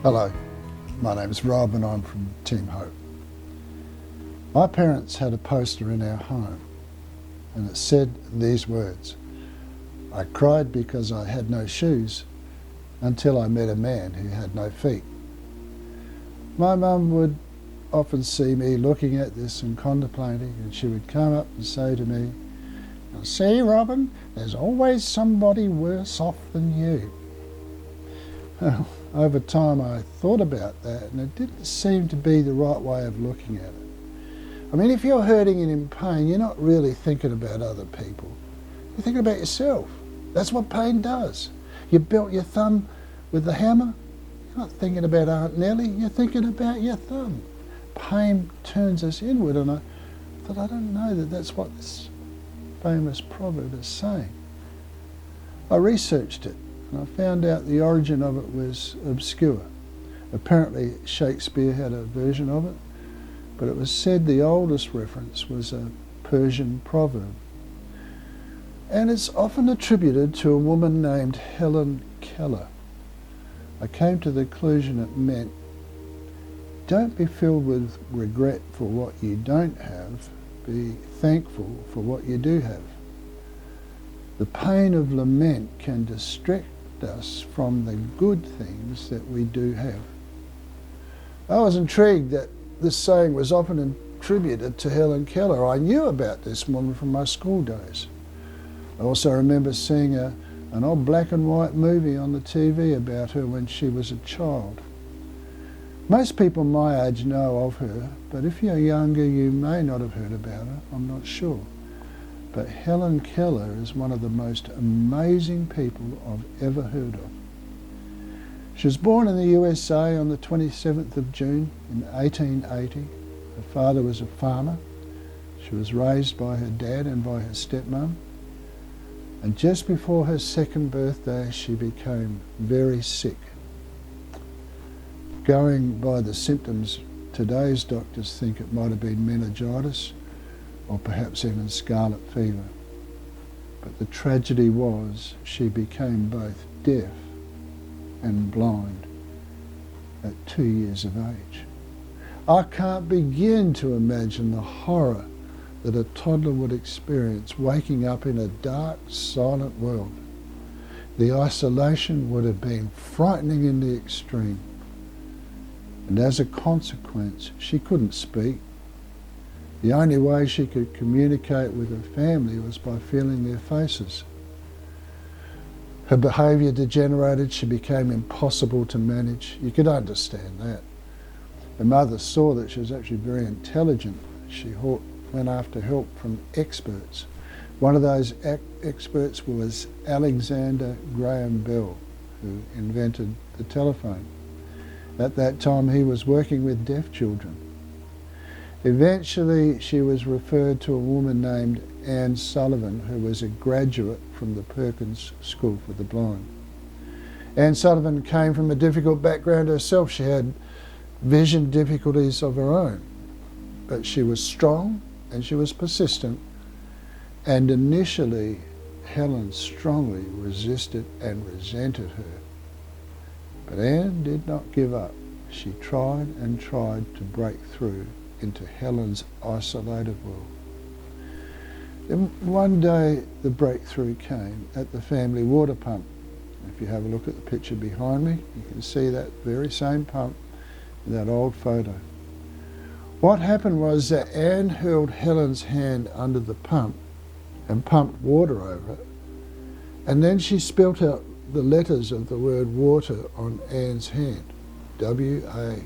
Hello, my name is Rob and I'm from Team Hope. My parents had a poster in our home and it said these words: "I cried because I had no shoes until I met a man who had no feet." My mum would often see me looking at this and contemplating, and she would come up and say to me, "Now see, Robin, there's always somebody worse off than you." Well, over time I thought about that and it didn't seem to be the right way of looking at it. I mean, if you're hurting and in pain, you're not really thinking about other people. You're thinking about yourself. That's what pain does. You built your thumb with the hammer. You're not thinking about Aunt Nellie, you're thinking about your thumb. Pain turns us inward, and I thought, I don't know that that's what this famous proverb is saying. I researched it and I found out the origin of it was obscure. Apparently Shakespeare had a version of it, but it was said the oldest reference was a Persian proverb. And it's often attributed to a woman named Helen Keller. I came to the conclusion it meant, don't be filled with regret for what you don't have, be thankful for what you do have. The pain of lament can distract us from the good things that we do have. I was intrigued that this saying was often attributed to Helen Keller. I knew about this woman from my school days. I also remember seeing an old black and white movie on the TV about her when she was a child. Most people my age know of her, but if you're younger you may not have heard about her, I'm not sure. But Helen Keller is one of the most amazing people I've ever heard of. She was born in the USA on the 27th of June in 1880. Her father was a farmer. She was raised by her dad and by her stepmom. And just before her second birthday, she became very sick. Going by the symptoms, today's doctors think it might have been meningitis or perhaps even scarlet fever. But the tragedy was she became both deaf and blind at 2 years of age. I can't begin to imagine the horror that a toddler would experience waking up in a dark, silent world. The isolation would have been frightening in the extreme. And as a consequence, she couldn't speak. The only way she could communicate with her family was by feeling their faces. Her behaviour degenerated, she became impossible to manage. You could understand that. Her mother saw that she was actually very intelligent. She went after help from experts. One of those experts was Alexander Graham Bell, who invented the telephone. At that time he was working with deaf children. Eventually she was referred to a woman named Anne Sullivan, who was a graduate from the Perkins School for the Blind. Anne Sullivan came from a difficult background herself. She had vision difficulties of her own, but she was strong and she was persistent, and initially Helen strongly resisted and resented her. But Anne did not give up. She tried and tried to break through into Helen's isolated world. Then one day the breakthrough came at the family water pump. If you have a look at the picture behind me, you can see that very same pump in that old photo. What happened was that Anne held Helen's hand under the pump and pumped water over it, and then she spelt out the letters of the word water on Anne's hand. W-A-T-E-R.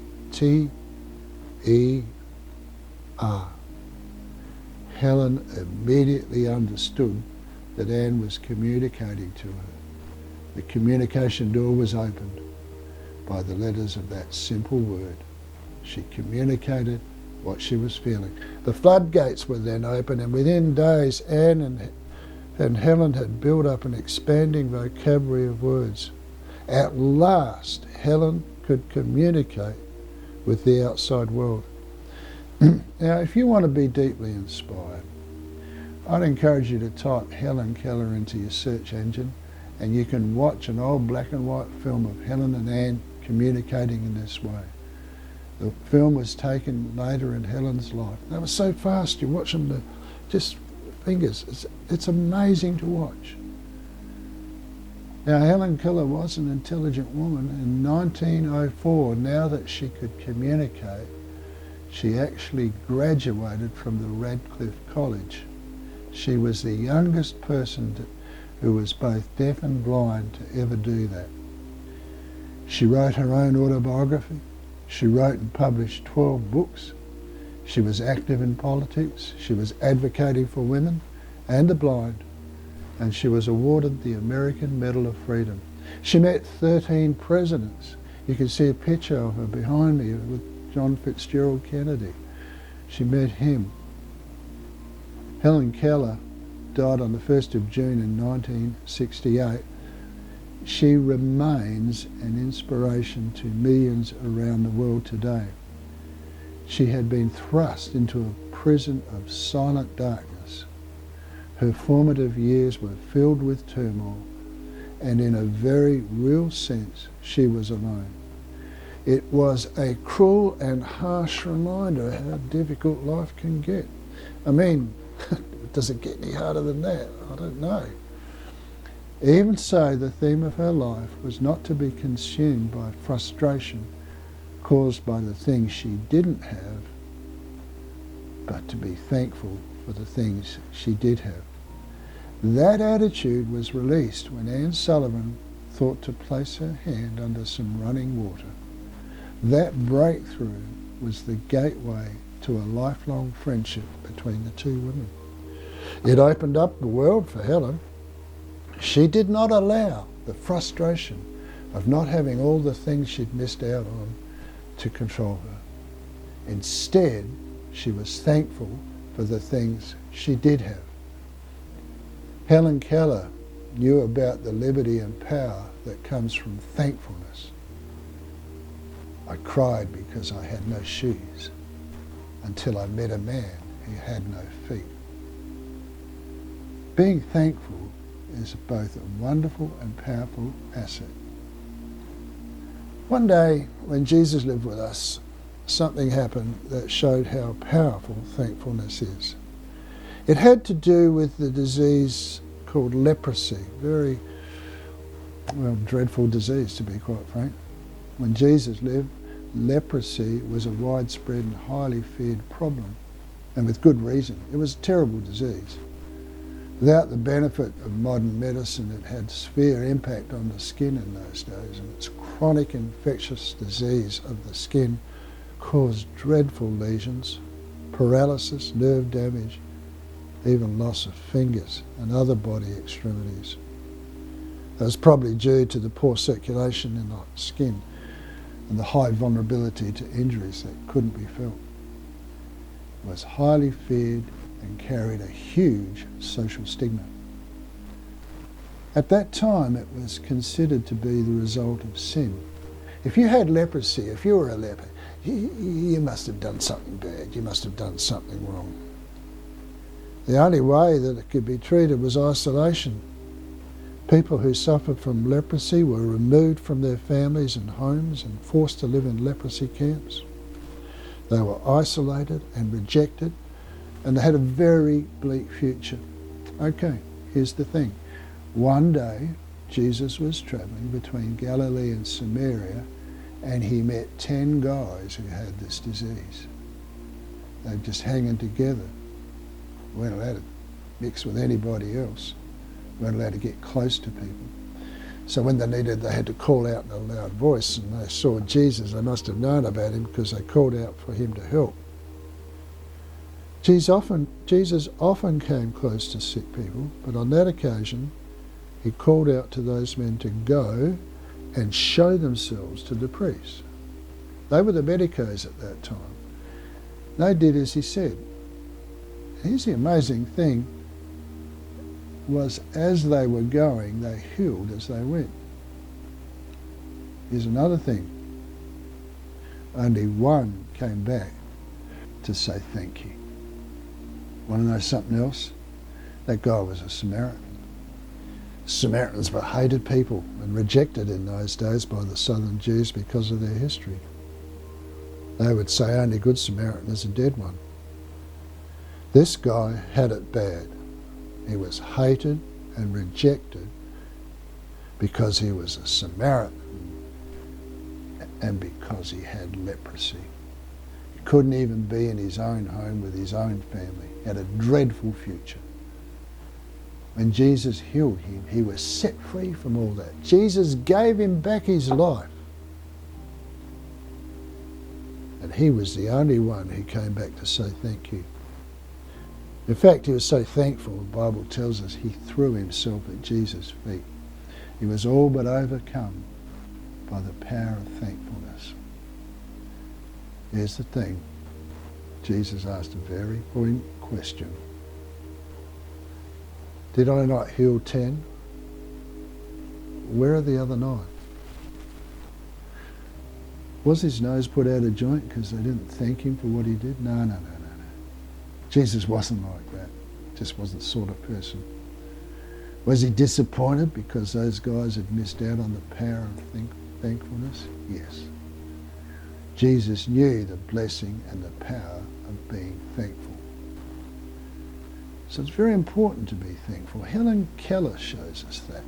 Helen immediately understood that Anne was communicating to her. The communication door was opened by the letters of that simple word. She communicated what she was feeling. The floodgates were then open, and within days Anne and Helen had built up an expanding vocabulary of words. At last, Helen could communicate with the outside world. Now, if you want to be deeply inspired, I'd encourage you to type Helen Keller into your search engine, and you can watch an old black and white film of Helen and Anne communicating in this way. The film was taken later in Helen's life. They were so fast, you watch them, just fingers. It's amazing to watch. Now, Helen Keller was an intelligent woman. In 1904, now that she could communicate, she actually graduated from the Radcliffe College. She was the youngest person who was both deaf and blind to ever do that. She wrote her own autobiography. She wrote and published 12 books. She was active in politics. She was advocating for women and the blind. And she was awarded the American Medal of Freedom. She met 13 presidents. You can see a picture of her behind me with John Fitzgerald Kennedy. She met him. Helen Keller died on the 1st of June in 1968. She remains an inspiration to millions around the world today. She had been thrust into a prison of silent darkness. Her formative years were filled with turmoil, and in a very real sense, she was alone. It was a cruel and harsh reminder how difficult life can get. I mean, does it get any harder than that? I don't know. Even so, the theme of her life was not to be consumed by frustration caused by the things she didn't have, but to be thankful for the things she did have. That attitude was released when Anne Sullivan thought to place her hand under some running water. That breakthrough was the gateway to a lifelong friendship between the two women. It opened up the world for Helen. She did not allow the frustration of not having all the things she'd missed out on to control her. Instead, she was thankful for the things she did have. Helen Keller knew about the liberty and power that comes from thankfulness. I cried because I had no shoes until I met a man who had no feet. Being thankful is both a wonderful and powerful asset. One day, when Jesus lived with us, something happened that showed how powerful thankfulness is. It had to do with the disease called leprosy, very, dreadful disease to be quite frank. When Jesus lived, leprosy was a widespread and highly feared problem, and with good reason. It was a terrible disease. Without the benefit of modern medicine, it had severe impact on the skin in those days, and its chronic infectious disease of the skin caused dreadful lesions, paralysis, nerve damage, even loss of fingers and other body extremities. That was probably due to the poor circulation in the skin and the high vulnerability to injuries that couldn't be felt. It was highly feared and carried a huge social stigma. At that time, it was considered to be the result of sin. If you had leprosy, if you were a leper, you must have done something bad, you must have done something wrong. The only way that it could be treated was isolation. People who suffered from leprosy were removed from their families and homes and forced to live in leprosy camps. They were isolated and rejected, and they had a very bleak future. Okay, here's the thing. One day, Jesus was travelling between Galilee and Samaria, and he met 10 guys who had this disease. They were just hanging together. Weren't allowed to mix with anybody else. Weren't allowed to get close to people. So when they needed, they had to call out in a loud voice, and they saw Jesus. They must have known about him because they called out for him to help. Jesus often came close to sick people, but on that occasion, he called out to those men to go and show themselves to the priests. They were the medicos at that time. They did as he said. Here's the amazing thing, was as they were going, they healed as they went. Here's another thing. Only one came back to say thank you. Want to know something else? That guy was a Samaritan. Samaritans were hated people and rejected in those days by the southern Jews because of their history. They would say only good Samaritan is a dead one. This guy had it bad. He was hated and rejected because he was a Samaritan and because he had leprosy. He couldn't even be in his own home with his own family. He had a dreadful future. When Jesus healed him, he was set free from all that. Jesus gave him back his life. And he was the only one who came back to say thank you. In fact, he was so thankful, the Bible tells us he threw himself at Jesus' feet. He was all but overcome by the power of thankfulness. Here's the thing. Jesus asked a very important question. Did I not heal 10? Where are the other 9? Was his nose put out of joint because they didn't thank him for what he did? No. Jesus wasn't like that. Just wasn't the sort of person. Was he disappointed because those guys had missed out on the power of thankfulness? Yes. Jesus knew the blessing and the power of being thankful. So it's very important to be thankful. Helen Keller shows us that.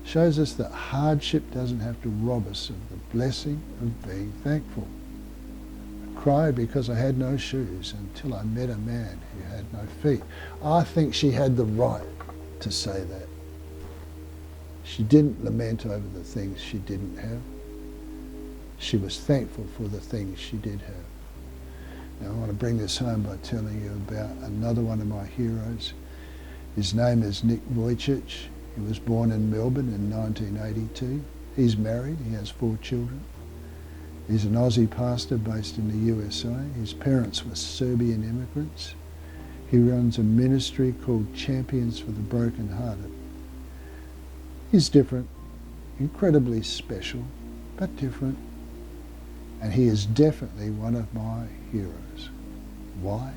Shows us that hardship doesn't have to rob us of the blessing of being thankful. I cried because I had no shoes until I met a man who had no feet. I think she had the right to say that. She didn't lament over the things she didn't have. She was thankful for the things she did have. Now I want to bring this home by telling you about another one of my heroes. His name is Nick Vujicic. He was born in Melbourne in 1982. He's married, he has 4 children. He's an Aussie pastor based in the USA. His parents were Serbian immigrants. He runs a ministry called Champions for the Brokenhearted. He's different, incredibly special, but different. And he is definitely one of my heroes. Why?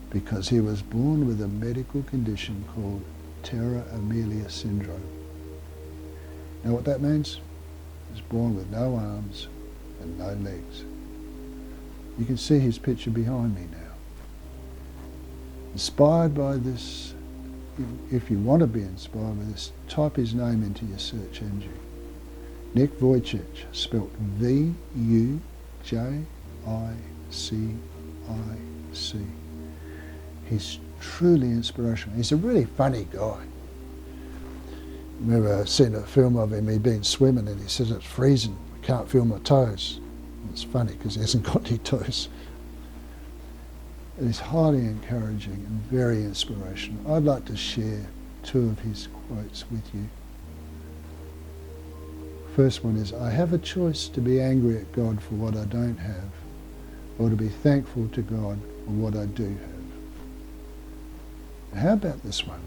Because he was born with a medical condition called Terra Amelia syndrome. Know what that means? He was born with no arms and no legs. You can see his picture behind me now. Inspired by this, if you want to be inspired by this, type his name into your search engine. Nick Vujicic, spelt V-U-J-I-C-I-C. He's truly inspirational. He's a really funny guy. I remember seeing a film of him, he'd been swimming and he says it's freezing, I can't feel my toes. And it's funny because he hasn't got any toes. It's highly encouraging and very inspirational. I'd like to share 2 of his quotes with you. First one is, I have a choice to be angry at God for what I don't have, or to be thankful to God for what I do have. How about this one?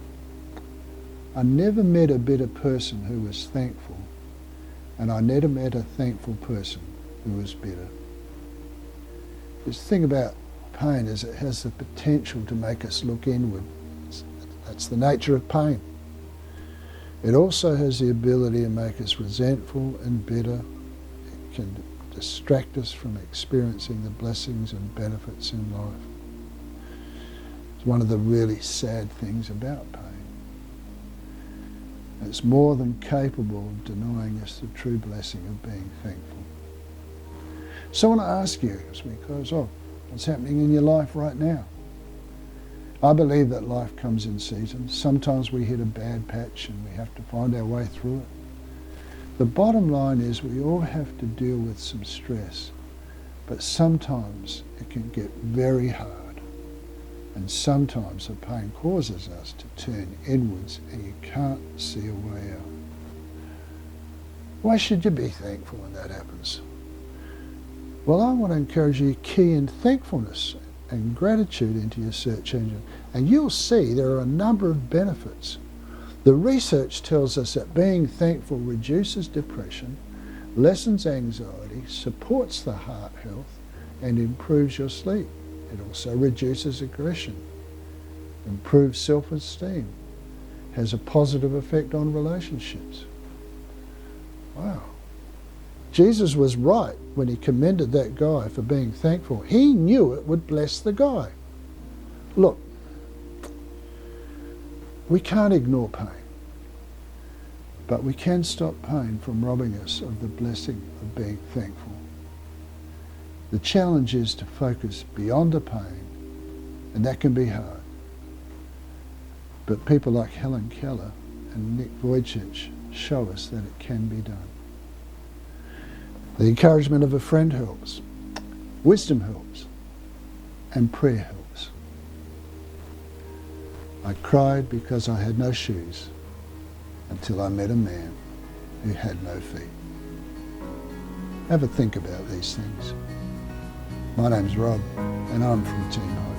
I never met a bitter person who was thankful, and I never met a thankful person who was bitter. This thing about pain is it has the potential to make us look inward. That's the nature of pain. It also has the ability to make us resentful and bitter. It can distract us from experiencing the blessings and benefits in life. It's one of the really sad things about pain. It's more than capable of denying us the true blessing of being thankful. So I want to ask you as we close off, what's happening in your life right now? I believe that life comes in seasons. Sometimes we hit a bad patch and we have to find our way through it. The bottom line is we all have to deal with some stress, but sometimes it can get very hard, and sometimes the pain causes us to turn inwards and you can't see a way out. Why should you be thankful when that happens? Well, I want to encourage you to key in thankfulness and gratitude into your search engine, and you'll see there are a number of benefits. The research tells us that being thankful reduces depression, lessens anxiety, supports the heart health, and improves your sleep. It also reduces aggression, improves self-esteem, has a positive effect on relationships. Wow. Jesus was right when he commended that guy for being thankful. He knew it would bless the guy. Look, we can't ignore pain, but we can stop pain from robbing us of the blessing of being thankful. The challenge is to focus beyond the pain, and that can be hard. But people like Helen Keller and Nick Vujicic show us that it can be done. The encouragement of a friend helps, wisdom helps, and prayer helps. I cried because I had no shoes until I met a man who had no feet. Have a think about these things. My name's Rob, and I'm from Team Hope.